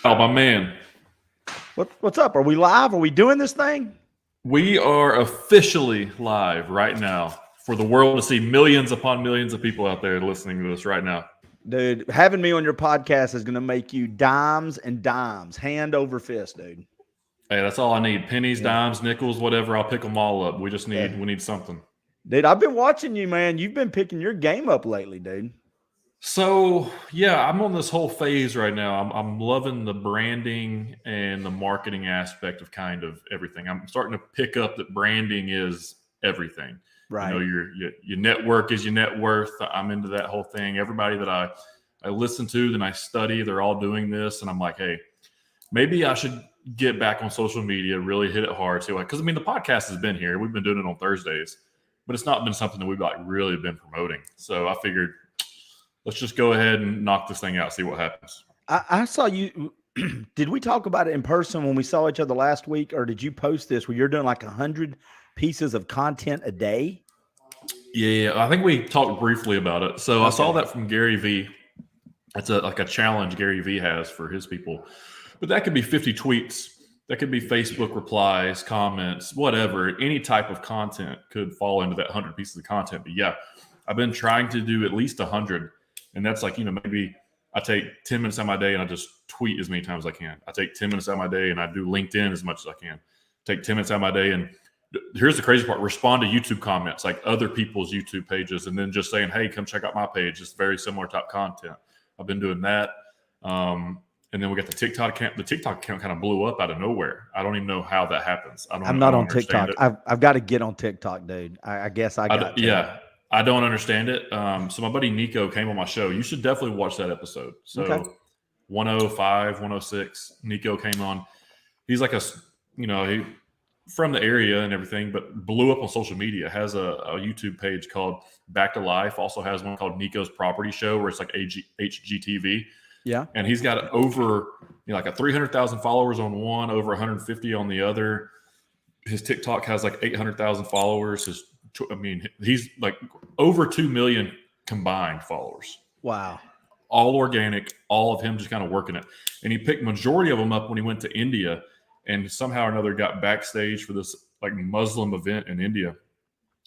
Oh, my man. What's up? Are we live? Are we doing this thing? We are officially live right now for the world to see millions upon millions of people out there listening to this right now. Dude, having me on your podcast is going to make you dimes and dimes, hand over fist, dude. Hey, that's all I need. Pennies, Yeah. dimes, nickels, whatever. I'll pick them all up. We just Yeah. need something. Dude, I've been watching you, man. You've been picking your game up lately, dude. So yeah, I'm on this whole phase right now. I'm loving the branding and the marketing aspect of kind of everything. I'm starting to pick up that branding is everything. You know, Right. your network is your net worth. I'm into that whole thing. Everybody that I listen to, then I study, they're all doing this, and I'm like, hey, maybe I should get back on social media, really hit it hard. See, because I mean, the podcast has been here. We've been doing it on Thursdays, but it's not been something that we've like really been promoting. So I figured let's just go ahead and knock this thing out, see what happens. I saw you. Did we talk about it in person when we saw each other last week, or did you post this where you're doing like 100 pieces of content a day? Yeah, I think we talked briefly about it. So I saw Okay. that from Gary Vee. It's like a challenge Gary Vee has for his people. But that could be 50 tweets. That could be Facebook replies, comments, whatever. Any type of content could fall into that 100 pieces of content. But yeah, I've been trying to do at least 100. And that's like, maybe I take 10 minutes out of my day and I just tweet as many times as I can. I take 10 minutes out of my day and I do LinkedIn as much as I can. Take 10 minutes out of my day and here's the crazy part: respond to YouTube comments, like other people's YouTube pages, and then just saying, "Hey, come check out my page." It's very similar type content. I've been doing that, and then we got the TikTok account. The TikTok account kind of blew up out of nowhere. I don't even know how that happens. I'm I not don't on understand TikTok. it. I've got to get on TikTok, dude. I guess I got to. Yeah, I don't understand it. So my buddy Nico came on my show. You should definitely watch that episode. Okay. So 105, 106, Nico came on. He's like he from the area and everything, but blew up on social media. Has a YouTube page called Back to Life. Also has one called Nico's Property Show, where it's like HGTV. Yeah. And he's got over like a 300,000 followers on one, over 150 on the other. His TikTok has like 800,000 followers. He's like over 2 million combined followers. Wow. All organic, all of him just kind of working it. And he picked majority of them up when he went to India and somehow or another got backstage for this like Muslim event in India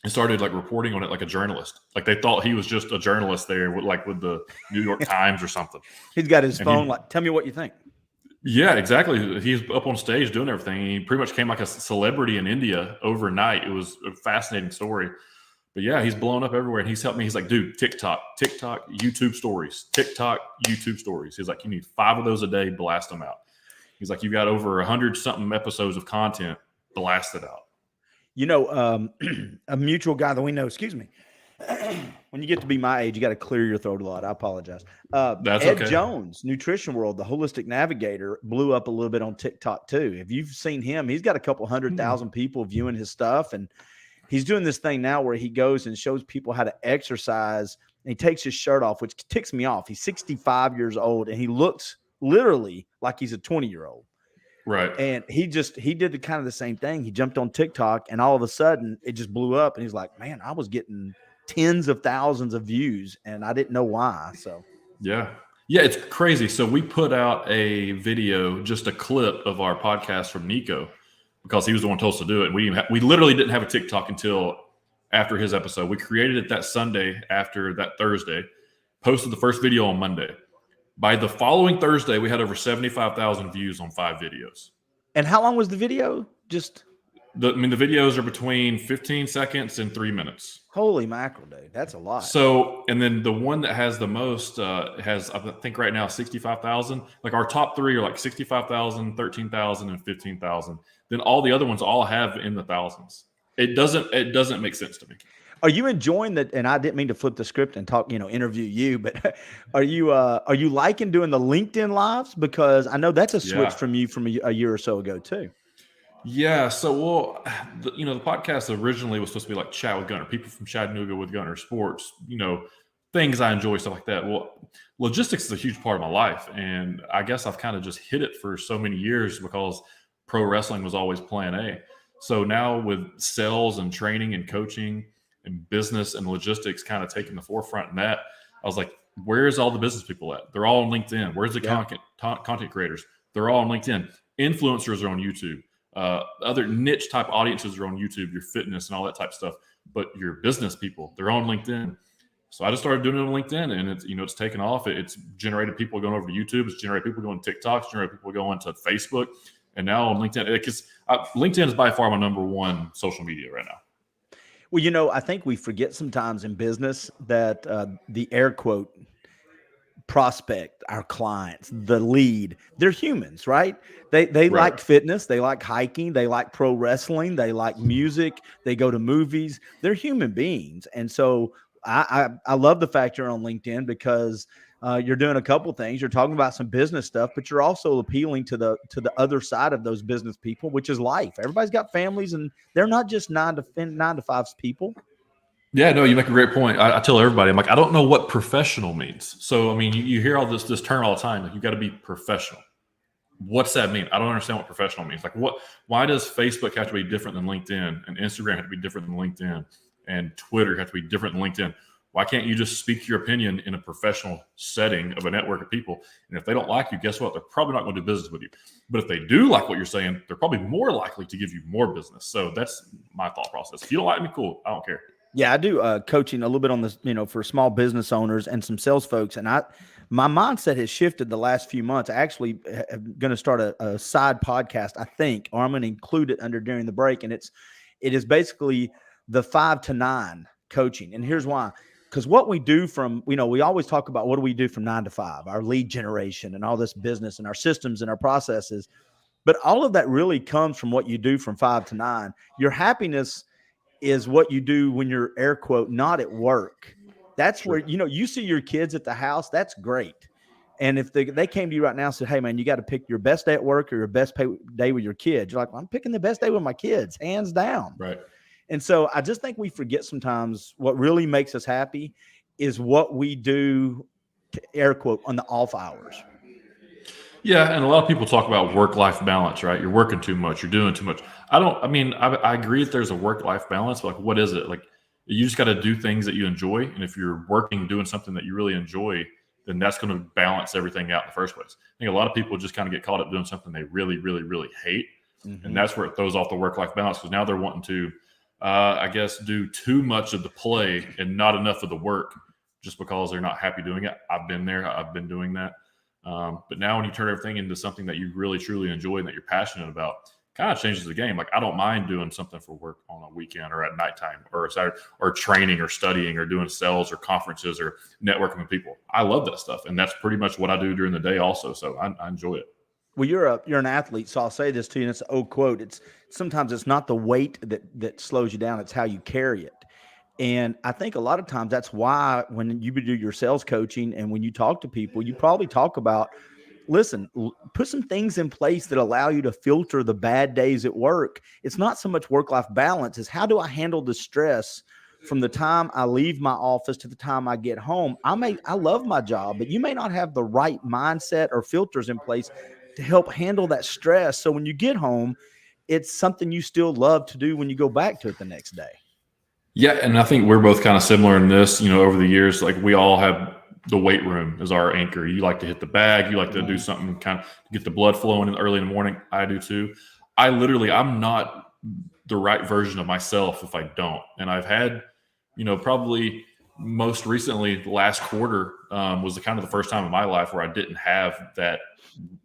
and started like reporting on it like a journalist. Like they thought he was just a journalist there with the New York Times or something. He's got his And phone like, tell me what you think. yeah, exactly. He's up on stage doing everything. He pretty much came like a celebrity in India overnight. It was a fascinating story. But yeah, he's blown up everywhere. And he's helped me. He's like, dude, TikTok, YouTube stories, TikTok, YouTube stories. He's like, you need 5 of those a day, blast them out. He's like, you've got over 100 something episodes of content, blast it out. A mutual guy that we know, excuse me. When you get to be my age, you got to clear your throat a lot. I apologize. That's Ed okay. Jones, Nutrition World, the holistic navigator, blew up a little bit on TikTok too. If you've seen him, he's got a couple 100,000 people viewing his stuff. And he's doing this thing now where he goes and shows people how to exercise. And he takes his shirt off, which ticks me off. He's 65 years old and he looks literally like he's a 20-year-old. Right. And he did the kind of the same thing. He jumped on TikTok and all of a sudden it just blew up. And he's like, man, I was getting tens of thousands of views and I didn't know why. So yeah, it's crazy. So we put out a video, just a clip of our podcast from Nico, because he was the one who told us to do it. We literally didn't have a TikTok until after his episode. We created it that Sunday after that Thursday, posted the first video on Monday. By the following Thursday, we had over 75,000 views on 5 videos. And how long was the video? The videos are between 15 seconds and 3 minutes. Holy mackerel, dude. That's a lot. So, and then the one that has the most has, I think right now, 65,000. Like our top 3 are like 65,000, 13,000, and 15,000. Then all the other ones all have in the thousands. It doesn't make sense to me. Are you enjoying that? And I didn't mean to flip the script and talk, interview you, but are you liking doing the LinkedIn lives? Because I know that's a switch from you from a year or so ago too. Yeah. So, the podcast originally was supposed to be like Chat with Gunner, people from Chattanooga with Gunner, sports, things I enjoy, stuff like that. Well, logistics is a huge part of my life. And I guess I've kind of just hit it for so many years because pro wrestling was always plan A. So now with sales and training and coaching and business and logistics kind of taking the forefront in that, I was like, where's all the business people at? They're all on LinkedIn. Where's the content creators? They're all on LinkedIn. Influencers are on YouTube. Other niche type audiences are on YouTube, your fitness and all that type of stuff. But your business people, they're on LinkedIn. So I just started doing it on LinkedIn, and it's taken off. It's generated people going over to YouTube. It's generated people going to TikTok. It's generated people going to Facebook, and now on LinkedIn. Because LinkedIn is by far my number one social media right now. Well, I think we forget sometimes in business that the air quote prospect, our clients, the lead, they're humans, right? They Right. like fitness, they like hiking, they like pro wrestling, they like music, they go to movies. They're human beings. And so I love the fact you're on LinkedIn because you're doing a couple things. You're talking about some business stuff, but you're also appealing to the other side of those business people, which is life. Everybody's got families, and they're not just 9 to 5 people. Yeah, no, you make a great point. I tell everybody, I'm like, I don't know what professional means. So, I mean, you hear all this term all the time. Like, you got to be professional. What's that mean? I don't understand what professional means. Like, why does Facebook have to be different than LinkedIn, and Instagram have to be different than LinkedIn, and Twitter have to be different than LinkedIn? Why can't you just speak your opinion in a professional setting of a network of people? And if they don't like you, guess what? They're probably not going to do business with you. But if they do like what you're saying, they're probably more likely to give you more business. So that's my thought process. If you don't like me, cool. I don't care. Yeah, I do coaching a little bit on this, for small business owners and some sales folks. And my mindset has shifted the last few months. I actually am going to start a side podcast, I think, or I'm going to include it under during the break. And it is basically the 5 to 9 coaching. And here's why. Because what we do from, we always talk about what do we do from 9 to 5, our lead generation and all this business and our systems and our processes. But all of that really comes from what you do from 5 to 9. Your happiness is what you do when you're air quote not at work. That's Sure. where you see your kids at the house. That's great. And if they came to you right now and said, "Hey man, you got to pick your best day at work or your best day with your kids," you're like, well, "I'm picking the best day with my kids, hands down." Right. And so I just think we forget sometimes what really makes us happy is what we do, air quote, on the off hours. Yeah, and a lot of people talk about work-life balance, right? You're working too much, you're doing too much. I agree that there's a work-life balance, but like, what is it? Like, you just got to do things that you enjoy. And if you're working, doing something that you really enjoy, then that's going to balance everything out in the first place. I think a lot of people just kind of get caught up doing something they really, really, really hate. Mm-hmm. And that's where it throws off the work-life balance, because now they're wanting to, I guess, do too much of the play and not enough of the work just because they're not happy doing it. I've been there. I've been doing that. But now when you turn everything into something that you really, truly enjoy and that you're passionate about, kind of changes the game. Like, I don't mind doing something for work on a weekend or at nighttime or Saturday, or training or studying or doing sales or conferences or networking with people. I love that stuff. And that's pretty much what I do during the day also. So I enjoy it. Well, you're an athlete, so I'll say this to you, and it's an old quote. Sometimes it's not the weight that slows you down, it's how you carry it. And I think a lot of times that's why when you do your sales coaching and when you talk to people, you probably talk about, listen, put some things in place that allow you to filter the bad days at work. It's not so much work-life balance as how do I handle the stress from the time I leave my office to the time I get home. I love my job, but you may not have the right mindset or filters in place to help handle that stress. So when you get home, it's something you still love to do when you go back to it the next day. Yeah, and I think we're both kind of similar in this. Over the years, like, we all have the weight room as our anchor. You like to hit the bag. You like to do something kind of get the blood flowing early in the morning. I do too. I'm not the right version of myself if I don't. And I've had, probably most recently, the last quarter was the first time in my life where I didn't have that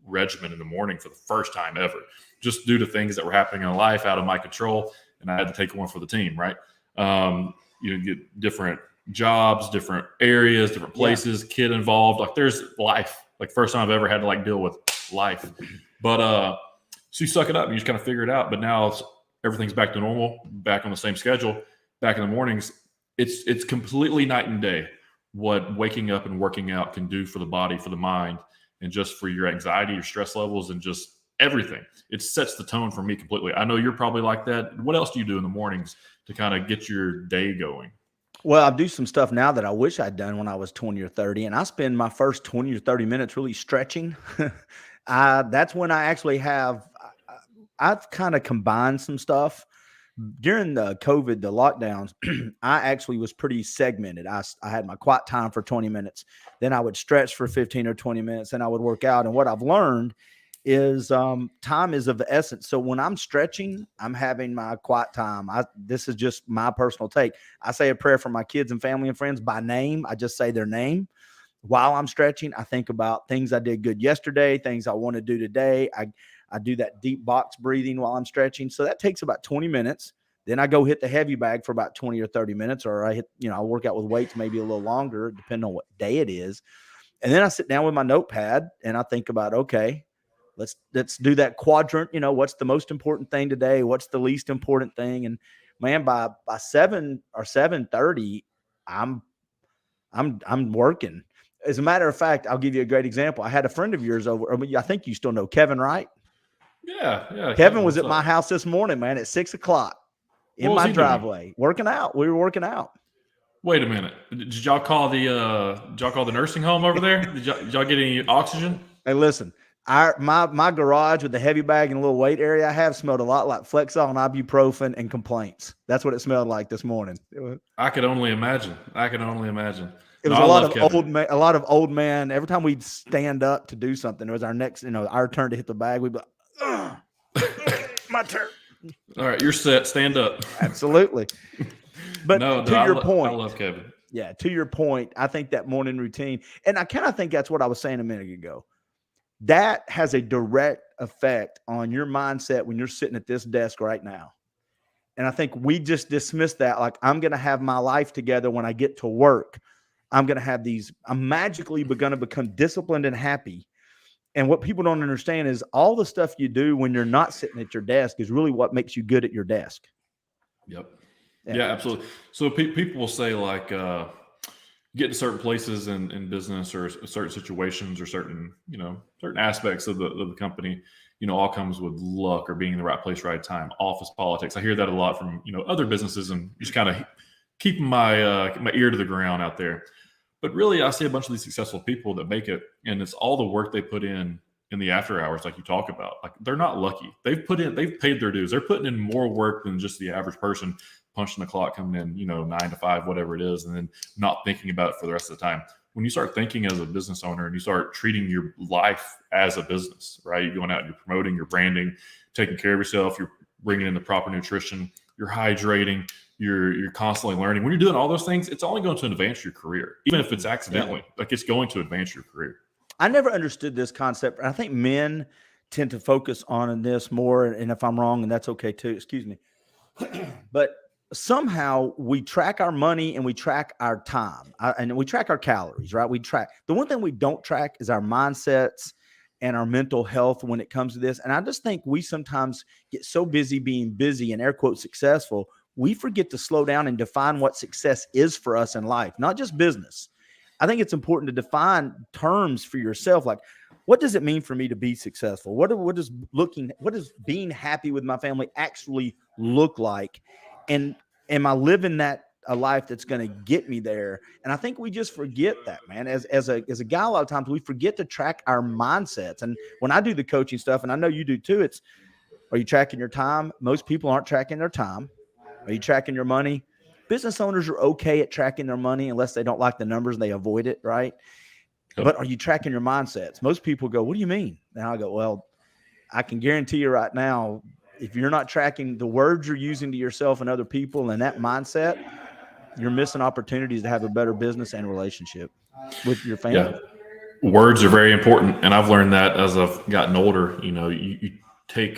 regimen in the morning for the first time ever, just due to things that were happening in life out of my control. And I had to take one for the team, right? Get different jobs, different areas, different places, kid involved. Like, there's life. Like, first time I've ever had to deal with life. But so you suck it up and you just kind of figure it out. But now everything's back to normal, back on the same schedule, back in the mornings. It's completely night and day what waking up and working out can do for the body, for the mind, and just for your anxiety, your stress levels, and just everything. It sets the tone for me completely. I know you're probably like that. What else do you do in the mornings to kind of get your day going? Well, I do some stuff now that I wish I'd done when I was 20 or 30, and I spend my first 20 or 30 minutes really stretching. That's when I actually I've kind of combined some stuff. During the COVID, the lockdowns, I actually was pretty segmented. I had my quiet time for 20 minutes. Then I would stretch for 15 or 20 minutes, and I would work out. And what I've learned is time is of the essence. So when I'm stretching, I'm having my quiet time. This is just my personal take. I say a prayer for my kids and family and friends by name. I just say their name. While I'm stretching, I think about things I did good yesterday, things I want to do today. I do that deep box breathing while I'm stretching. So that takes about 20 minutes. Then I go hit the heavy bag for about 20 or 30 minutes, or I work out with weights maybe a little longer, depending on what day it is. And then I sit down with my notepad and I think about, okay, let's do that quadrant. What's the most important thing today? What's the least important thing? And man, by 7 or 7:30, I'm working. As a matter of fact, I'll give you a great example. I had a friend of yours over. I think you still know Kevin, right? Yeah. Kevin was at my house this morning, man, at 6:00 in my driveway, working out. We were working out. Wait a minute. Did y'all call the nursing home over there? Did y'all get any oxygen? Hey, listen, my garage with the heavy bag and a little weight area I have smelled a lot like Flexol and ibuprofen and complaints. That's what it smelled like this morning. I could only imagine. It was a lot of old man. Every time we'd stand up to do something, it was our next, our turn to hit the bag. We'd be like, my turn. All right, you're set. Stand up. Absolutely. But to your point, I love Kevin. Yeah, to your point, I think that morning routine, and I kind of think that's what I was saying a minute ago. That has a direct effect on your mindset when you're sitting at this desk right now. And I think we just dismiss that like, I'm going to have my life together when I get to work. I'm magically going to become disciplined and happy. And what people don't understand is all the stuff you do when you're not sitting at your desk is really what makes you good at your desk. Yep. Yeah, absolutely. So people will say like, get to certain places in business or certain situations or certain aspects of the company, all comes with luck or being in the right place, right time, office politics. I hear that a lot from, other businesses, and just kind of keeping my ear to the ground out there. But really, I see a bunch of these successful people that make it, and it's all the work they put in the after hours, like you talk about. Like, they're not lucky. They've paid their dues. They're putting in more work than just the average person punching the clock, coming in, 9 to 5, whatever it is, and then not thinking about it for the rest of the time. When you start thinking as a business owner and you start treating your life as a business, right? You're going out and you're promoting, you're branding, taking care of yourself, you're bringing in the proper nutrition, you're hydrating, you're constantly learning. When you're doing all those things, it's only going to advance your career, even if it's accidentally. Like, it's going to advance your career. I never understood this concept. I think men tend to focus on this more, and if I'm wrong, and that's okay too, excuse me. But somehow we track our money and we track our time and we track our calories, right? The one thing we don't track is our mindsets and our mental health when it comes to this. And I just think we sometimes get so busy being busy and air quote successful, we forget to slow down and define what success is for us in life, not just business. I think it's important to define terms for yourself. Like, what does it mean for me to be successful? What does being happy with my family actually look like? And am I living a life that's going to get me there? And I think we just forget that, man. As a guy, a lot of times we forget to track our mindsets. And when I do the coaching stuff, and I know you do too, are you tracking your time? Most people aren't tracking their time. Are you tracking your money? Business owners are okay at tracking their money unless they don't like the numbers and they avoid it, right? Yep. But are you tracking your mindsets? Most people go, what do you mean? And I go, well, I can guarantee you right now, if you're not tracking the words you're using to yourself and other people and that mindset, you're missing opportunities to have a better business and relationship with your family. Yeah. Words are very important. And I've learned that as I've gotten older. You take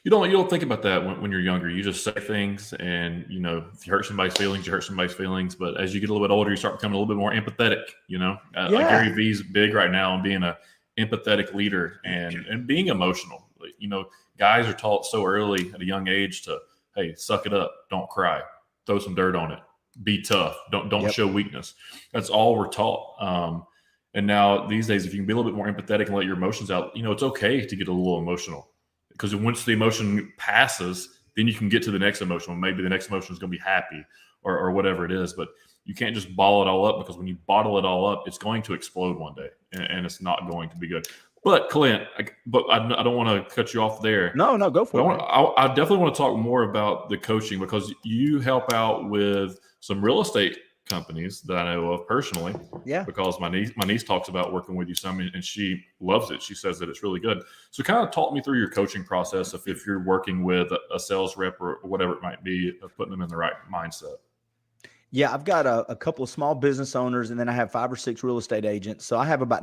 you don't think about that when you're younger. You just say things, and if you hurt somebody's feelings, you hurt somebody's feelings. But as you get a little bit older, you start becoming a little bit more empathetic. Like Gary Vee's big right now on being an empathetic leader and being emotional. Guys are taught so early at a young age to, hey, suck it up, don't cry, throw some dirt on it, be tough, don't show weakness. That's all we're taught. And now these days, if you can be a little bit more empathetic and let your emotions out, it's okay to get a little emotional. Because once the emotion passes, then you can get to the next emotion. Maybe the next emotion is going to be happy or whatever it is. But you can't just bottle it all up, because when you bottle it all up, it's going to explode one day, and it's not going to be good. But Clint, I don't want to cut you off there. No, go for it. I definitely want to talk more about the coaching, because you help out with some real estate companies that I know of personally. Yeah. Because my niece talks about working with you some, and she loves it. She says that it's really good. So kind of talk me through your coaching process if you're working with a sales rep or whatever it might be, of putting them in the right mindset. Yeah, I've got a couple of small business owners, and then I have 5 or 6 real estate agents. So I have about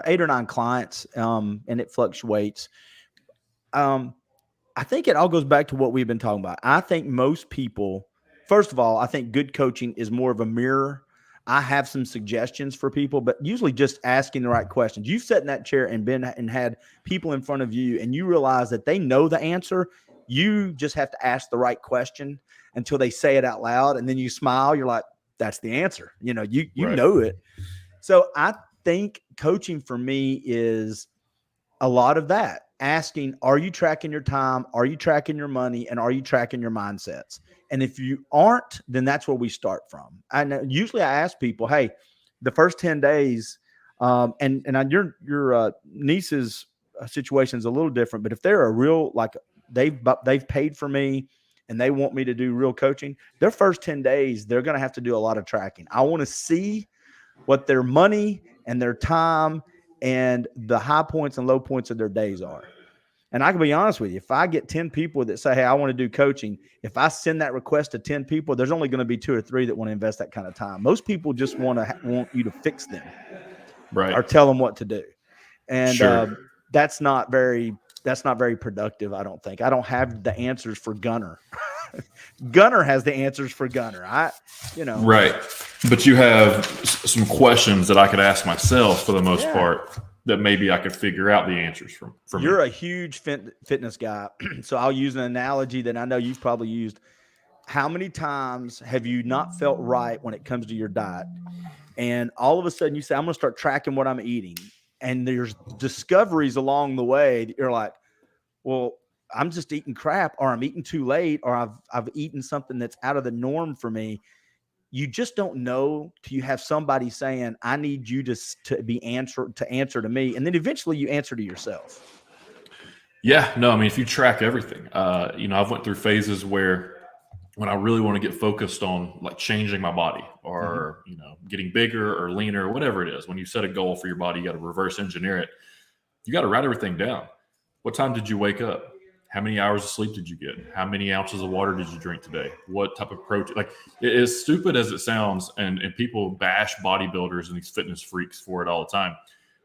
8 or 9 clients, and it fluctuates. I think it all goes back to what we've been talking about. I think most people, first of all, I think good coaching is more of a mirror. I have some suggestions for people, but usually just asking the right questions. You've sat in that chair and had people in front of you, and you realize that they know the answer. You just have to ask the right question until they say it out loud, and then you smile. You're like, "That's the answer." You Right. know it. So I think coaching for me is a lot of that. Asking, are you tracking your time? Are you tracking your money? And are you tracking your mindsets? And if you aren't, then that's where we start from. And usually I ask people, hey, the first 10 days, and your niece's situation is a little different, but if they're a real, like they've paid for me and they want me to do real coaching, their first 10 days, they're going to have to do a lot of tracking. I want to see what their money and their time and the high points and low points of their days are. And I can be honest with you, if I get 10 people that say, hey, I want to do coaching, if I send that request to 10 people, there's only going to be 2 or 3 that want to invest that kind of time. Most people just want you to fix them, right, or tell them what to do. And sure. that's not very productive, I don't think. I don't have the answers for Gunner. Gunner has the answers for Gunner. Right. But you have some questions that I could ask myself for the most part that maybe I could figure out the answers from. You're a huge fitness guy. So I'll use an analogy that I know you've probably used. How many times have you not felt right when it comes to your diet? And all of a sudden you say, I'm going to start tracking what I'm eating. And there's discoveries along the way that you're like, well, I'm just eating crap, or I'm eating too late, or I've eaten something that's out of the norm for me. You just don't know till you have somebody saying, I need you to answer to me. And then eventually you answer to yourself. Yeah, no, I mean, if you track everything, I've went through phases where when I really want to get focused on like changing my body or, getting bigger or leaner or whatever it is, when you set a goal for your body, you got to reverse engineer it. You got to write everything down. What time did you wake up? How many hours of sleep did you get? How many ounces of water did you drink today? What type of protein? Like, as stupid as it sounds, and people bash bodybuilders and these fitness freaks for it all the time.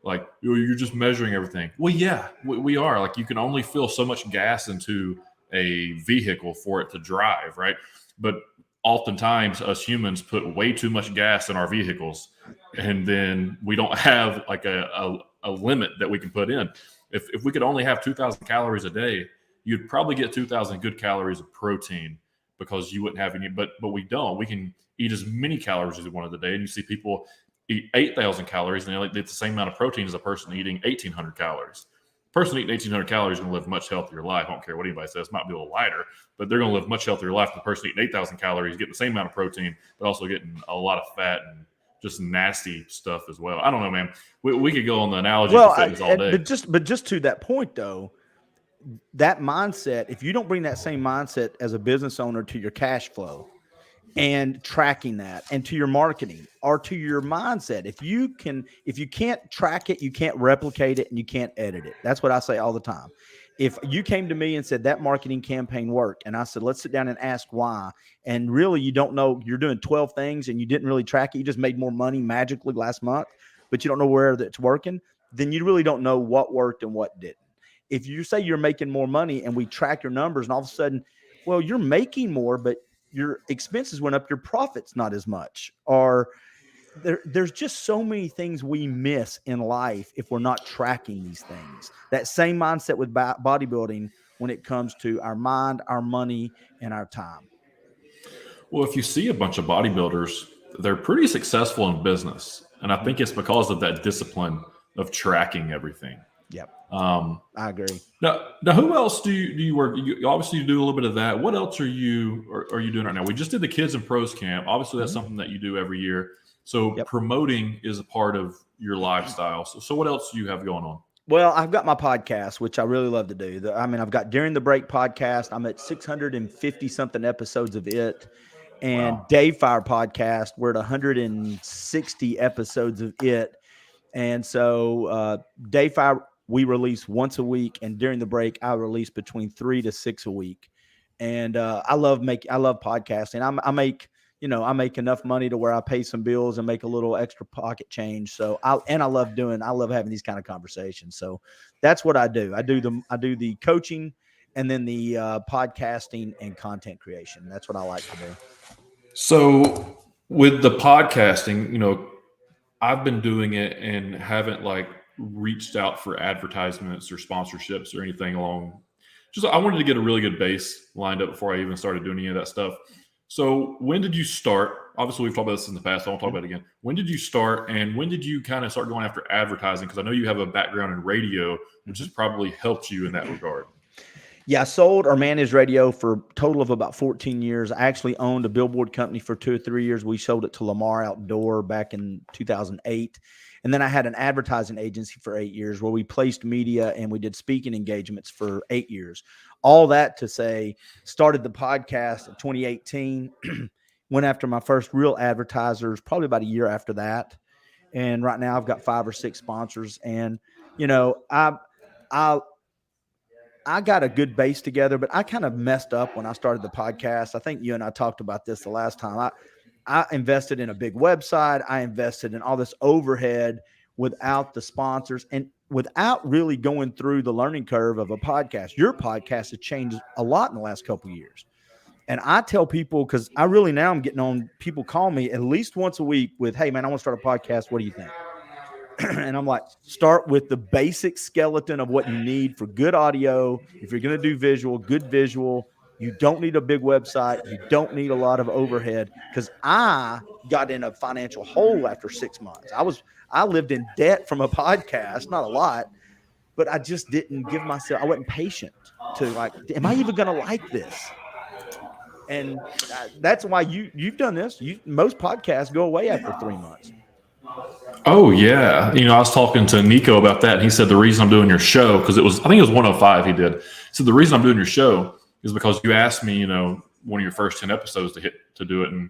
Like, you're just measuring everything. Well, yeah, we are. Like, you can only fill so much gas into a vehicle for it to drive, right? But oftentimes us humans put way too much gas in our vehicles, and then we don't have like a limit that we can put in. If we could only have 2,000 calories a day, you'd probably get 2,000 good calories of protein, because you wouldn't have any, but we don't. We can eat as many calories as we want a day. And you see people eat 8,000 calories and they get the same amount of protein as a person eating 1,800 calories. A person eating 1,800 calories is going to live a much healthier life. I don't care what anybody says. Might be a little lighter, but they're going to live a much healthier life than the person eating 8,000 calories, getting the same amount of protein, but also getting a lot of fat and just nasty stuff as well. I don't know, man. We could go on the analogy for fitness all day. But just to that point, though, that mindset, if you don't bring that same mindset as a business owner to your cash flow and tracking that, and to your marketing or to your mindset, if you can't track it, you can't replicate it, and you can't edit it. That's what I say all the time. If you came to me and said that marketing campaign worked, and I said, let's sit down and ask why, and really you don't know, you're doing 12 things and you didn't really track it, you just made more money magically last month, but you don't know where that's working, then you really don't know what worked and what didn't. If you say you're making more money and we track your numbers, and all of a sudden, well, you're making more, but your expenses went up, your profit's not as much, or there's just so many things we miss in life if we're not tracking these things. That same mindset with bodybuilding when it comes to our mind, our money, and our time. Well, if you see a bunch of bodybuilders, they're pretty successful in business. And I think it's because of that discipline of tracking everything. Yep. I agree. Now, who else do you work? You obviously do a little bit of that. What else are you doing right now? We just did the Kids and Pros Camp. Obviously, that's something that you do every year. So promoting is a part of your lifestyle. So what else do you have going on? Well, I've got my podcast, which I really love to do. I've got During the Break podcast. I'm at 650 something episodes of it. and Wow. Day Fire podcast. We're at 160 episodes of it. And so Day Fire, we release once a week. And during the break, I release between 3 to 6 a week. And I love podcasting. I make enough money to where I pay some bills and make a little extra pocket change. So I love having these kind of conversations. So that's what I do. I do the coaching and then the podcasting and content creation. That's what I like to do. So with the podcasting, I've been doing it and haven't reached out for advertisements or sponsorships or anything along. I wanted to get a really good base lined up before I even started doing any of that stuff. So when did you start? Obviously, we've talked about this in the past. I won't talk about it again. When did you start, and when did you kind of start going after advertising? Because I know you have a background in radio, which has probably helped you in that regard. Yeah, I sold or managed radio for a total of about 14 years. I actually owned a billboard company for 2 or 3 years. We sold it to Lamar Outdoor back in 2008. And then I had an advertising agency for 8 years where we placed media and we did speaking engagements for 8 years. All that to say, started the podcast in 2018, went after my first real advertisers probably about a year after that. And right now I've got 5 or 6 sponsors. And, I got a good base together, but I kind of messed up when I started the podcast. I think you and I talked about this the last time. I invested in a big website. I invested in all this overhead without the sponsors and without really going through the learning curve of a podcast. Your podcast has changed a lot in the last couple of years. And I tell people, because now I'm getting on, people call me at least once a week with, hey, man, I want to start a podcast. What do you think? And I'm like, start with the basic skeleton of what you need for good audio. If you're going to do good visual, you don't need a big website. You don't need a lot of overhead, because I got in a financial hole after 6 months. I lived in debt from a podcast, not a lot, but I just didn't give myself, I wasn't patient to am I even going to like this? And that's why you've done this. Most podcasts go away after 3 months. Oh yeah. I was talking to Nico about that, and he said the reason I'm doing your show, because I think it was 105 he did. So the reason I'm doing your show is because you asked me, one of your first 10 episodes to do it, and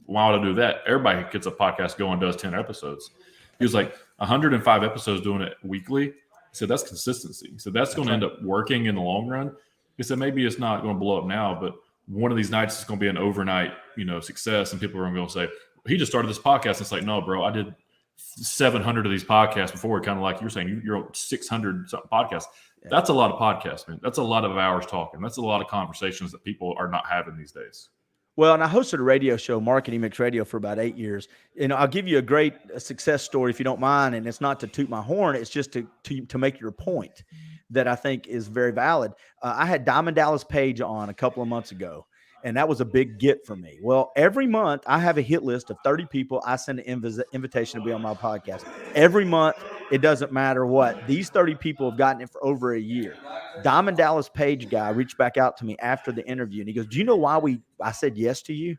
why would I do that? Everybody gets a podcast going, does 10 episodes. He was like, 105 episodes doing it weekly. He said that's consistency. He said that's going to end up working in the long run. He said maybe it's not going to blow up now, but one of these nights it's going to be an overnight, success, and people are going to say, he just started this podcast. And it's like, no, bro, I did 700 of these podcasts before. Kind of like you're saying, you're on 600 something podcasts. Yeah. That's a lot of podcasts, man. That's a lot of hours talking. That's a lot of conversations that people are not having these days. Well, and I hosted a radio show, Marketing Mix Radio, for about 8 years. I'll give you a success story if you don't mind. And it's not to toot my horn. It's just to make your point that I think is very valid. I had Diamond Dallas Page on a couple of months ago, and that was a big get for me. Well, every month I have a hit list of 30 people. I send an invitation to be on my podcast. Every month, it doesn't matter what. These 30 people have gotten it for over a year. Diamond Dallas Page guy reached back out to me after the interview, and he goes, do you know why I said yes to you?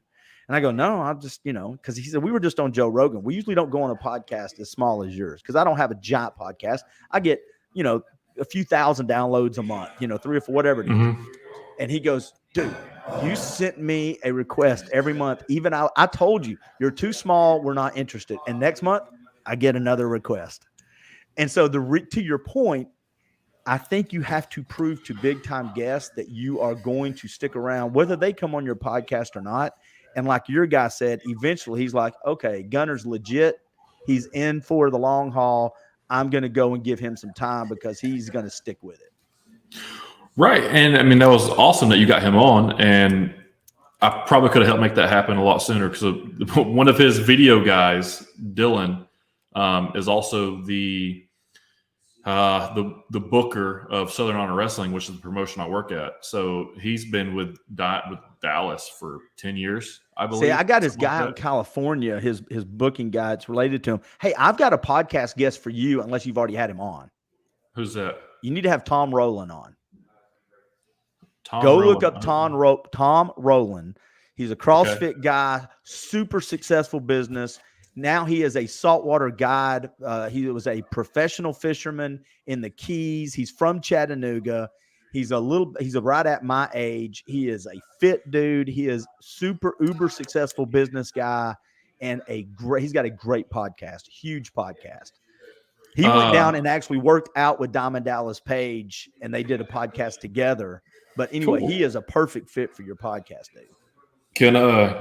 And I go, no, I just, because he said, we were just on Joe Rogan. We usually don't go on a podcast as small as yours, because I don't have a giant podcast. I get, a few thousand downloads a month, 3 or 4, whatever it is. Mm-hmm. And he goes, dude, you sent me a request every month. Even I told you, you're too small. We're not interested. And next month, I get another request. And so to your point, I think you have to prove to big time guests that you are going to stick around, whether they come on your podcast or not. And like your guy said, eventually he's like, okay, Gunner's legit. He's in for the long haul. I'm going to go and give him some time because he's going to stick with it. Right. And I mean, that was awesome that you got him on, and I probably could have helped make that happen a lot sooner, because one of his video guys, Dylan, is also the booker of Southern Honor Wrestling, which is the promotion I work at. So he's been with Dallas for 10 years, I believe. See, I got his guy out in California, his booking guy. It's related to him. Hey, I've got a podcast guest for you, unless you've already had him on. Who's that? You need to have Tom Rowland on. Look up Tom Rowland. He's a CrossFit guy, super successful business. Now he is a saltwater guide. He was a professional fisherman in the Keys. He's from Chattanooga. He's right at my age. He is a fit dude. He is super uber successful business guy, and he's got a great podcast, huge podcast. He went down and actually worked out with Diamond Dallas Page, and they did a podcast together. But anyway, cool. he is a perfect fit for your podcast, dude. Can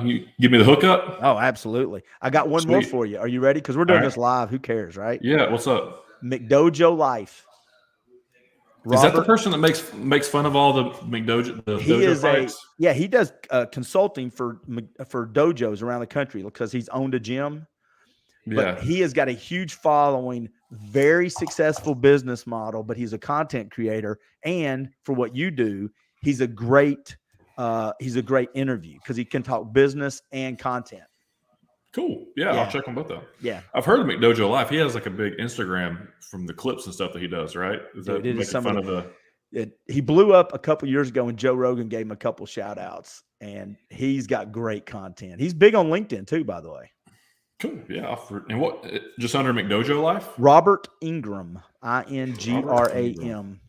you give me the hookup? Oh, absolutely. I got one more for you. Are you ready? Because we're doing this live. Who cares, right? Yeah. What's up? McDojo Life. Is that the person that makes fun of all the McDojo dojo fights? He does consulting for dojos around the country because he's owned a gym. But he has got a huge following, very successful business model, but he's a content creator. And for what you do, he's a great interview because he can talk business and content. Cool. Yeah, I'll check them both out. Yeah. I've heard of McDojo Live. He has like a big Instagram from the clips and stuff that he does, right? Is that making fun of the... He blew up a couple years ago and Joe Rogan gave him a couple shout outs, and he's got great content. He's big on LinkedIn too, by the way. Cool. Yeah. And what, just under McDojo Life? Robert Ingram, Ingram.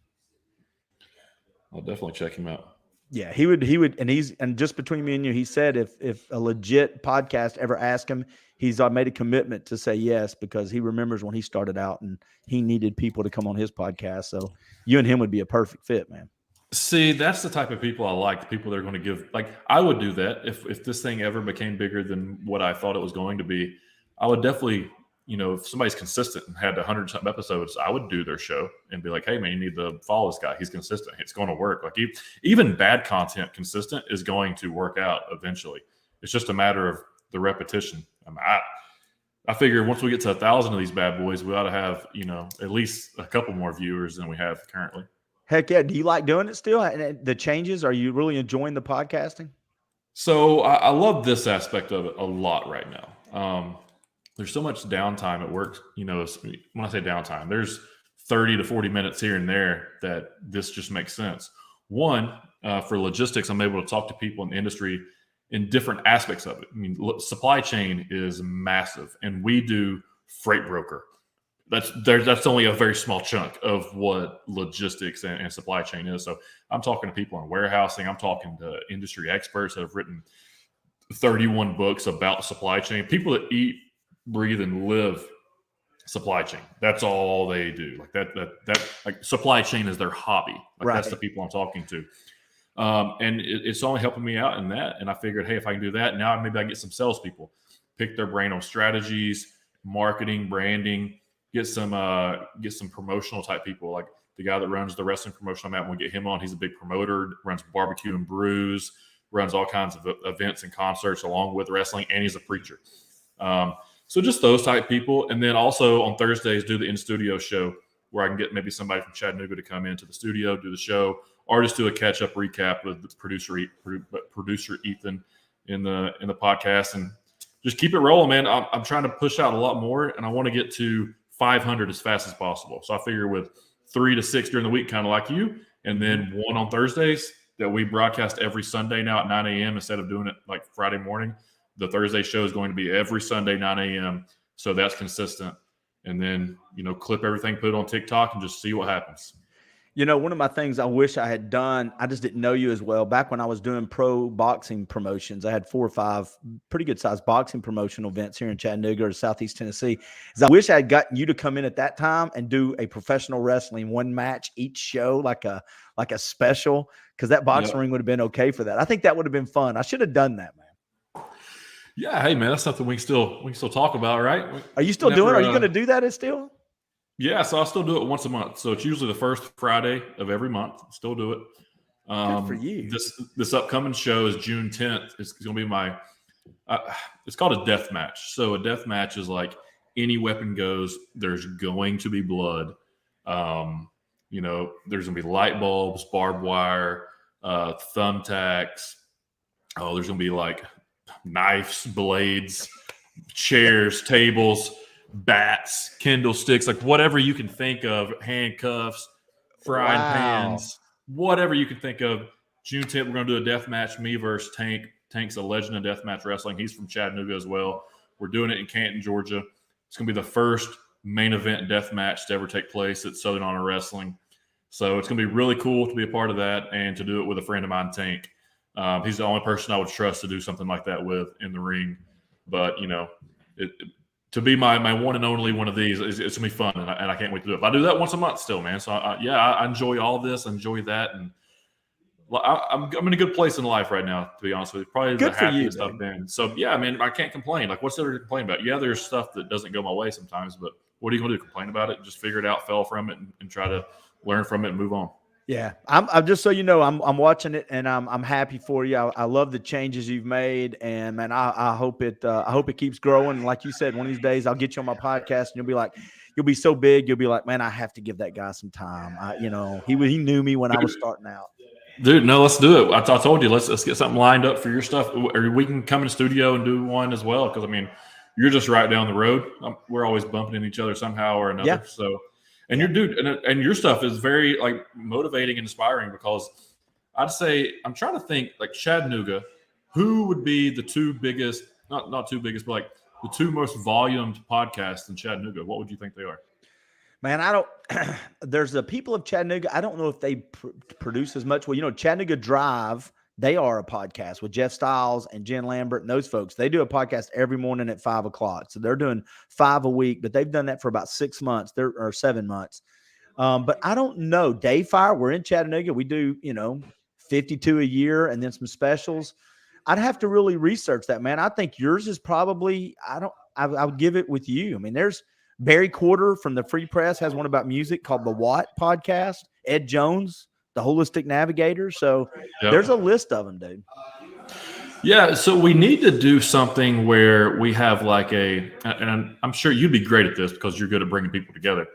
I'll definitely check him out. Yeah, he would, and just between me and you, he said if a legit podcast ever asked him, he's made a commitment to say yes because he remembers when he started out and he needed people to come on his podcast. So you and him would be a perfect fit, man. See, that's the type of people I like. The people that are going to give, like, I would do that if this thing ever became bigger than what I thought it was going to be. I would definitely, if somebody's consistent and had 100-something episodes, I would do their show and be like, hey, man, you need to follow this guy. He's consistent. It's going to work. Like, even bad content consistent is going to work out eventually. It's just a matter of the repetition. I figure once we get to 1,000 of these bad boys, we ought to have, at least a couple more viewers than we have currently. Heck yeah. Do you like doing it still? And the changes, are you really enjoying the podcasting? So I love this aspect of it a lot right now. There's so much downtime at work. When I say downtime, there's 30 to 40 minutes here and there that this just makes sense. One, for logistics, I'm able to talk to people in the industry in different aspects of it. I mean, supply chain is massive, and we do freight broker. That's only a very small chunk of what logistics and supply chain is. So I'm talking to people in warehousing. I'm talking to industry experts that have written 31 books about supply chain. People that eat, breathe, and live supply chain. That's all they do. Like that like supply chain is their hobby. Like, that's the people I'm talking to. And it's only helping me out in that. And I figured, hey, if I can do that, now maybe I can get some salespeople, pick their brain on strategies, marketing, branding, get some promotional type people. Like the guy that runs the wrestling promotion I'm at, we'll get him on. He's a big promoter, runs barbecue and brews, runs all kinds of events and concerts along with wrestling, and he's a preacher. So just those type people. And then also on Thursdays, do the in-studio show where I can get maybe somebody from Chattanooga to come into the studio, do the show, or just do a catch-up recap with the producer Ethan in the podcast, and just keep it rolling, man. I'm trying to push out a lot more, and I want to get to 500 as fast as possible. So I figure with 3 to 6 during the week, kind of like you, and then 1 on Thursdays that we broadcast every Sunday now at 9 a.m. instead of doing it like Friday morning. The Thursday show is going to be every Sunday, 9 a.m. So that's consistent. And then, clip everything, put it on TikTok, and just see what happens. One of my things I wish I had done, I just didn't know you as well. Back when I was doing pro boxing promotions, I had 4 or 5 pretty good sized boxing promotional events here in Chattanooga or Southeast Tennessee. I wish I had gotten you to come in at that time and do a professional wrestling 1 match each show, like a special, because that boxing ring would have been okay for that. I think that would have been fun. I should have done that, man. Yeah, hey man, that's something we can still talk about, right? Are you still doing? Are you going to do that still? Yeah, so I'll still do it once a month. So it's usually the first Friday of every month. Still do it. Good for you. This upcoming show is June 10th. It's going to be my. It's called a death match. So a death match is like any weapon goes. There's going to be blood. There's going to be light bulbs, barbed wire, thumbtacks. Oh, there's going to be like knives, blades, chairs, tables, bats, Kindle sticks, like whatever you can think of, handcuffs, frying pans, whatever you can think of. June 10th, we're going to do a death match, me versus Tank. Tank's a legend of deathmatch wrestling. He's from Chattanooga as well. We're doing it in Canton, Georgia. It's going to be the first main event death match to ever take place at Southern Honor Wrestling. So it's going to be really cool to be a part of that and to do it with a friend of mine, Tank. He's the only person I would trust to do something like that with in the ring. But, to be my one and only one of these, it's going to be fun, and I can't wait to do it. But I do that once a month still, man. So, I enjoy all this. I enjoy that. And I'm in a good place in life right now, to be honest with you. Probably Good the for you, happiest dude. I've been. So, yeah, man, I can't complain. Like, what's there to complain about? Yeah, there's stuff that doesn't go my way sometimes, but what are you going to do? Complain about it? Just figure it out, fail from it, and try to learn from it and move on. Yeah, I'm just so you know, I'm watching it, and I'm happy for you. I love the changes you've made, and man, I hope it keeps growing. Like you said, one of these days I'll get you on my podcast, and you'll be so big, you'll be like, man, I have to give that guy some time. He knew me when I was starting out. Dude, no, let's do it. I told you, let's get something lined up for your stuff, or we can come in the studio and do one as well. Because you're just right down the road. We're always bumping into each other somehow or another. Yeah. So, and and your stuff is very like motivating and inspiring, because I'd say I'm trying to think like Chattanooga, who would be the two biggest, not two biggest, but like the two most volumed podcasts in Chattanooga? What would you think they are? Man, there's the people of Chattanooga. I don't know if they produce as much. Well, Chattanooga Drive, they are a podcast with Jeff Stiles and Jen Lambert and those folks. They do a podcast every morning at 5:00. So they're doing 5 a week, but they've done that for about 6 months or 7 months. But I don't know. Dayfire, we're in Chattanooga. We do, 52 a year and then some specials. I'd have to really research that, man. I think yours is probably, I would give it with you. There's Barry Quarter from the Free Press has one about music called the What Podcast. Ed Jones, the Holistic Navigator. So There's a list of them, dude. Yeah, so we need to do something where we have like and I'm sure you'd be great at this because you're good at bringing people together,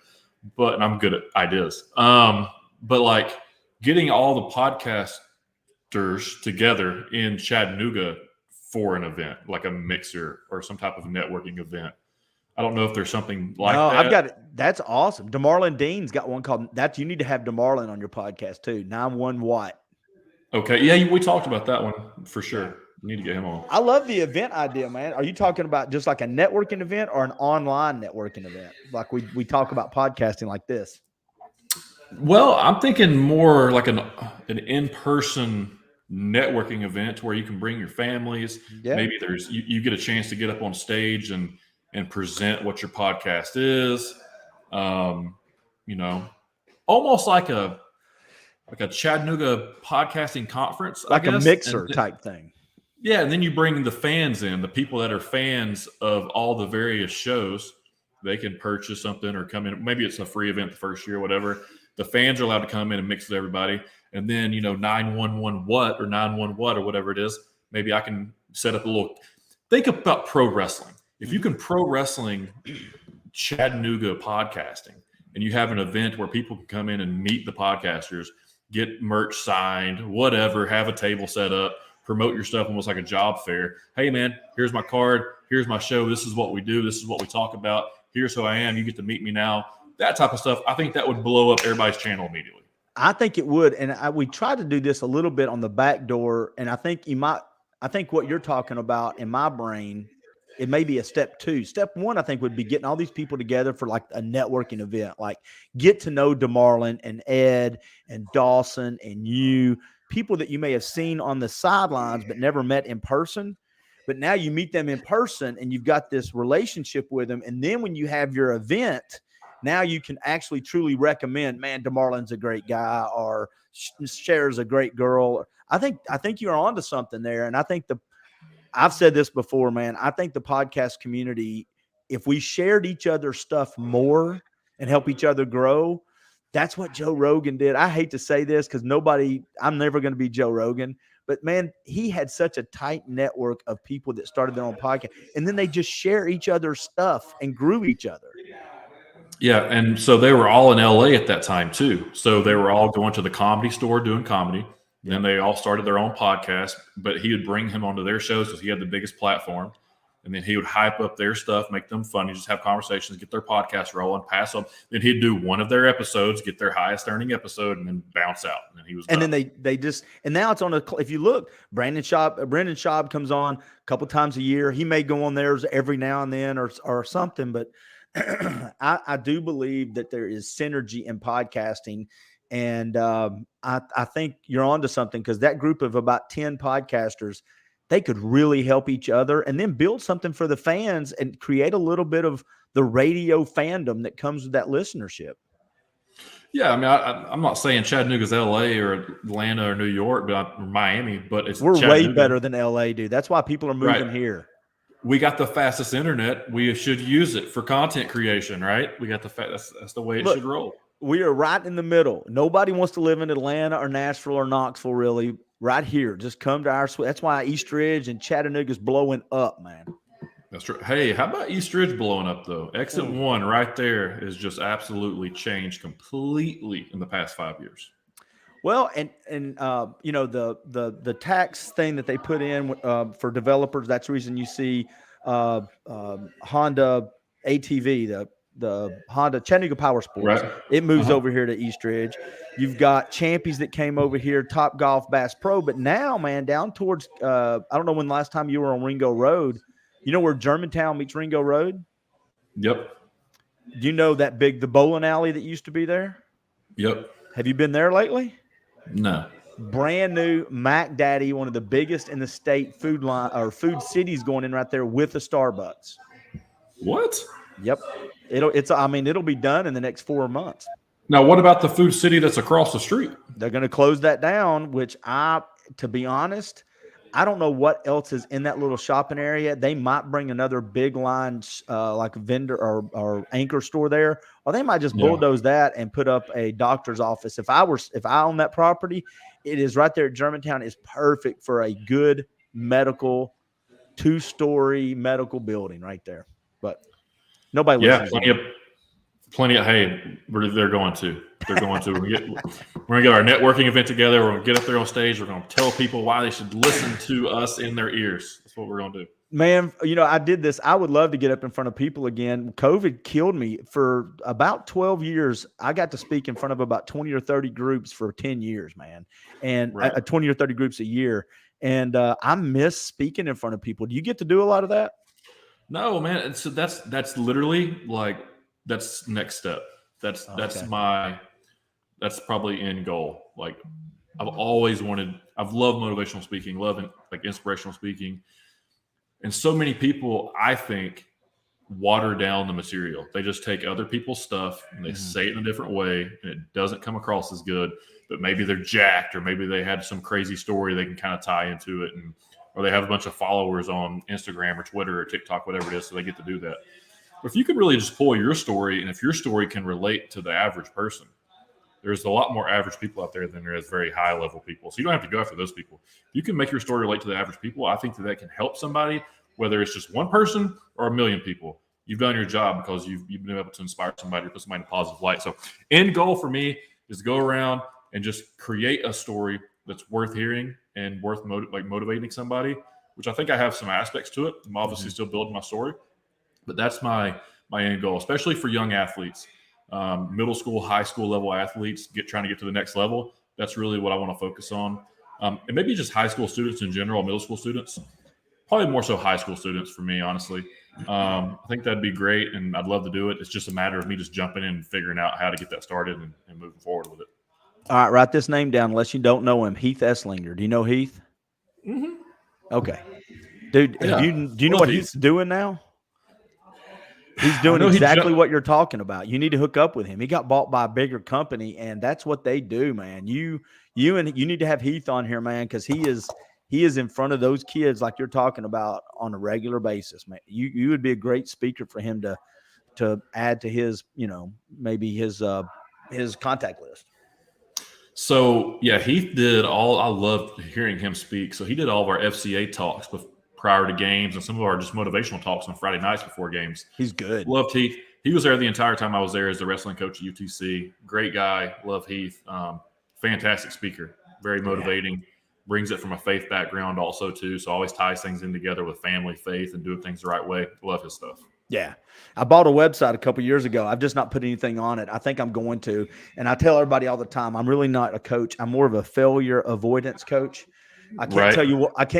and I'm good at ideas. But like getting all the podcasters together in Chattanooga for an event, like a mixer or some type of networking event. I don't know if there's something like that. I've got it. That's awesome. DeMarlon Dean's got one called that. You need to have DeMarlon on your podcast too. 9-1 Watt. Okay. Yeah, we talked about that one for sure. We need to get him on. I love the event idea, man. Are you talking about just like a networking event or an online networking event? Like we talk about podcasting like this. Well, I'm thinking more like an in-person networking event where you can bring your families. Yeah. Maybe you get a chance to get up on stage and present what your podcast is, almost like a Chattanooga podcasting conference, like a mixer type thing. Yeah, and then you bring the fans in, the people that are fans of all the various shows. They can purchase something or come in. Maybe it's a free event the first year, whatever. The fans are allowed to come in and mix with everybody. And then, 911 what or 91 what or whatever it is. Maybe I can set up a little. Think about pro wrestling. If you can pro wrestling Chattanooga podcasting and you have an event where people can come in and meet the podcasters, get merch signed, whatever, have a table set up, promote your stuff almost like a job fair. Hey, man, here's my card. Here's my show. This is what we do. This is what we talk about. Here's who I am. You get to meet me now. That type of stuff. I think that would blow up everybody's channel immediately. I think it would. And we tried to do this a little bit on the back door. And I think what you're talking about in my brain, it may be a step 2. Step 1, I think, would be getting all these people together for like a networking event, like get to know DeMarlon and Ed and Dawson and you, people that you may have seen on the sidelines but never met in person. But now you meet them in person and you've got this relationship with them. And then when you have your event, now you can actually truly recommend, man, DeMarlon's a great guy or Cher's a great girl. I think you're onto something there. And I think I've said this before, man. I think the podcast community, if we shared each other's stuff more and help each other grow, that's what Joe Rogan did. I hate to say this because I'm never going to be Joe Rogan, but man, he had such a tight network of people that started their own podcast, and then they just share each other's stuff and grew each other. Yeah, and so they were all in LA at that time too. So they were all going to the Comedy Store doing comedy. Then they all started their own podcast, but he would bring him onto their shows because he had the biggest platform. And then he would hype up their stuff, make them funny, just have conversations, get their podcast rolling, pass them. Then he'd do one of their episodes, get their highest earning episode, and then bounce out. And then he was done. And then they just, and now it's on if you look, Brendan Schaub comes on a couple times a year. He may go on theirs every now and then or something, but I do believe that there is synergy in podcasting. And I think you're onto something, because that group of about 10 podcasters, they could really help each other and then build something for the fans and create a little bit of the radio fandom that comes with that listenership. Yeah, I mean, I'm not saying Chattanooga's L.A. or Atlanta or New York, or Miami, but it's we're way Chattanooga. better than L.A., dude. That's why people are moving here. We got the fastest internet. We should use it for content creation, right? We got that's the way it should roll. We are right in the middle. Nobody wants to live in Atlanta or Nashville or Knoxville, really. Right here. Just come to our – that's why East Ridge and Chattanooga's blowing up, man. That's true. Hey, how about East Ridge blowing up, though? Exit 1 right there is just absolutely changed completely in the past 5 years. Well, and you know, the tax thing that they put in for developers, that's the reason you see Honda ATV, the Honda Chattanooga Power Sports. Right. It moves over here to East Ridge. You've got Champions that came over here, Top Golf, Bass Pro. But now, man, down towards I don't know when the last time you were on Ringo Road. You know where Germantown meets Ringo Road? Yep. Do you know the bowling alley that used to be there? Yep. Have you been there lately? No. Brand new Mac Daddy, one of the biggest in the state food cities going in right there with a Starbucks. What? Yep. It'll be done in the next 4 months. Now, what about the food city that's across the street? They're going to close that down, which to be honest, I don't know what else is in that little shopping area. They might bring another big line, like a vendor or anchor store there, or they might just bulldoze that and put up a doctor's office. If I own that property, it is right there at Germantown. It's perfect for a good medical 2-story medical building right there. But nobody listens. Plenty of. Hey, they're going to. We're going to get our networking event together. We're going to get up there on stage. We're going to tell people why they should listen to us in their ears. That's what we're going to do. Man, you know, I did this. I would love to get up in front of people again. COVID killed me. For about 12 years, I got to speak in front of about 20 or 30 groups for 10 years, man. And 20 or 30 groups a year. And I miss speaking in front of people. Do you get to do a lot of that? No, man. So that's literally like, that's next step. That's probably end goal. Like, I've loved motivational speaking, like inspirational speaking. And so many people, I think, water down the material. They just take other people's stuff and they say it in a different way, and it doesn't come across as good. But maybe they're jacked, or maybe they had some crazy story they can kind of tie into it, or they have a bunch of followers on Instagram or Twitter or TikTok, whatever it is, so they get to do that. But if you could really just pull your story, and if your story can relate to the average person, there's a lot more average people out there than there is very high level people. So you don't have to go after those people. If you can make your story relate to the average people, I think that can help somebody, whether it's just one person or 1 million people. You've done your job because you've been able to inspire somebody or put somebody in a positive light. So end goal for me is to go around and just create a story that's worth hearing and worth motivating somebody, which I think I have some aspects to it. I'm obviously still building my story, but that's my end goal, especially for young athletes. Middle school, high school level athletes trying to get to the next level. That's really what I want to focus on. And maybe just high school students in general, middle school students, probably more so high school students for me, honestly. I think that'd be great, and I'd love to do it. It's just a matter of me just jumping in and figuring out how to get that started and moving forward with it. All right, write this name down unless you don't know him. Heath Esslinger. Do you know Heath? Mm-hmm. Okay. Dude, yeah. do you know what he's doing now? He's doing exactly what you're talking about. You need to hook up with him. He got bought by a bigger company, and that's what they do, man. You need to have Heath on here, man, because he is in front of those kids like you're talking about on a regular basis, man. You would be a great speaker for him to add to his, maybe his contact list. So yeah, Heath did I loved hearing him speak. So he did all of our FCA talks prior to games and some of our just motivational talks on Friday nights before games. He's good. Loved Heath. He was there the entire time I was there as the wrestling coach at UTC. Great guy. Love Heath. Fantastic speaker. Very motivating. Yeah. Brings it from a faith background also too. So always ties things in together with family, faith, and doing things the right way. Love his stuff. Yeah. I bought a website a couple years ago. I've just not put anything on it. I think I'm going to. And I tell everybody all the time, I'm really not a coach. I'm more of a failure avoidance coach. I can't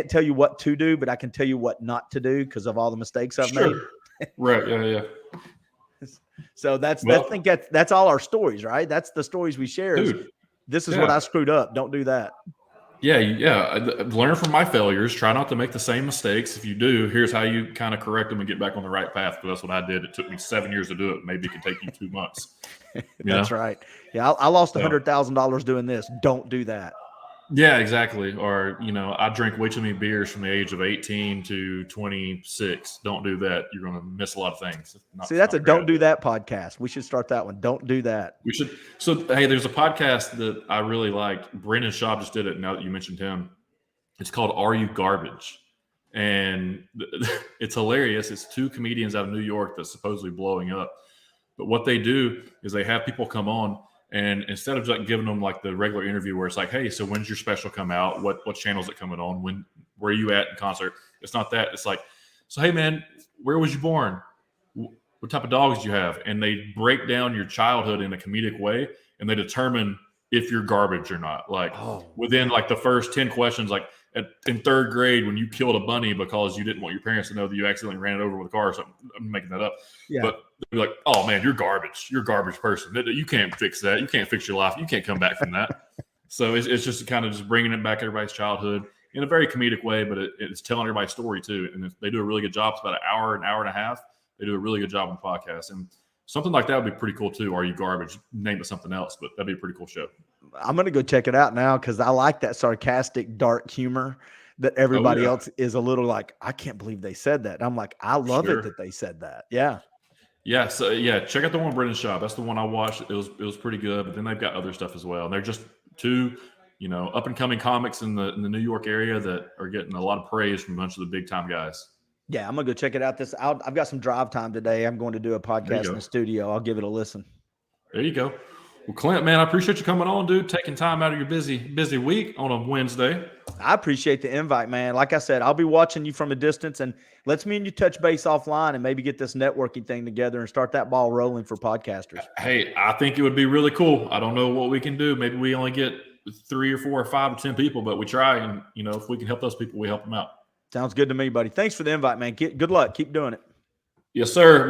tell you what to do, but I can tell you what not to do because of all the mistakes I've made. Right. Yeah. So that's all our stories, right? That's the stories we share. Dude, This is what I screwed up. Don't do that. Yeah. Learn from my failures. Try not to make the same mistakes. If you do, here's how you kind of correct them and get back on the right path. But that's what I did. It took me 7 years to do it. Maybe it can take you 2 months. That's right. Yeah, I lost $100,000 doing this. Don't do that. Yeah, exactly. Or, I drank way too many beers from the age of 18 to 26. Don't do that. You're going to miss a lot of things. See, that's a don't do that podcast. We should start that one. Don't do that. We should. So, hey, there's a podcast that I really like. Brendan Schaub just did it. Now that you mentioned him, it's called Are You Garbage? And it's hilarious. It's 2 comedians out of New York that's supposedly blowing up. But what they do is they have people come on, and instead of like giving them like the regular interview where it's like, hey, so when's your special come out? What channel is it coming on? Where are you at in concert? It's not that. It's like, so hey man, where was you born? What type of dogs do you have? And they break down your childhood in a comedic way, and they determine if you're garbage or not. Like within like the first 10 questions, like in 3rd grade when you killed a bunny because you didn't want your parents to know that you accidentally ran it over with a car or something. I'm making that up. Yeah. But they're like, oh man, you're garbage. You're a garbage person. You can't fix that. You can't fix your life. You can't come back from that. So it's just kind of just bringing it back everybody's childhood in a very comedic way, but it's telling everybody's story too. And they do a really good job. It's about an hour and a half. They do a really good job on podcasts. And something like that would be pretty cool too. Are You Garbage? Name it something else, but that'd be a pretty cool show. I'm going to go check it out now because I like that sarcastic, dark humor that everybody else is a little like, I can't believe they said that. And I'm like, I love it that they said that. Yeah. Yeah. So yeah, check out the one Brendan Schaub. That's the one I watched. It was pretty good, but then they've got other stuff as well. And they're just 2, up and coming comics in the New York area that are getting a lot of praise from a bunch of the big time guys. Yeah, I'm going to go check it out. I've got some drive time today. I'm going to do a podcast in the studio. I'll give it a listen. There you go. Well, Clint, man, I appreciate you coming on, dude, taking time out of your busy week on a Wednesday. I appreciate the invite, man. Like I said, I'll be watching you from a distance, and let's me and you touch base offline and maybe get this networking thing together and start that ball rolling for podcasters. Hey, I think it would be really cool. I don't know what we can do. Maybe we only get 3 or 4 or 5 or 10 people, but we try. And, if we can help those people, we help them out. Sounds good to me, buddy. Thanks for the invite, man. Good luck. Keep doing it. Yes, sir.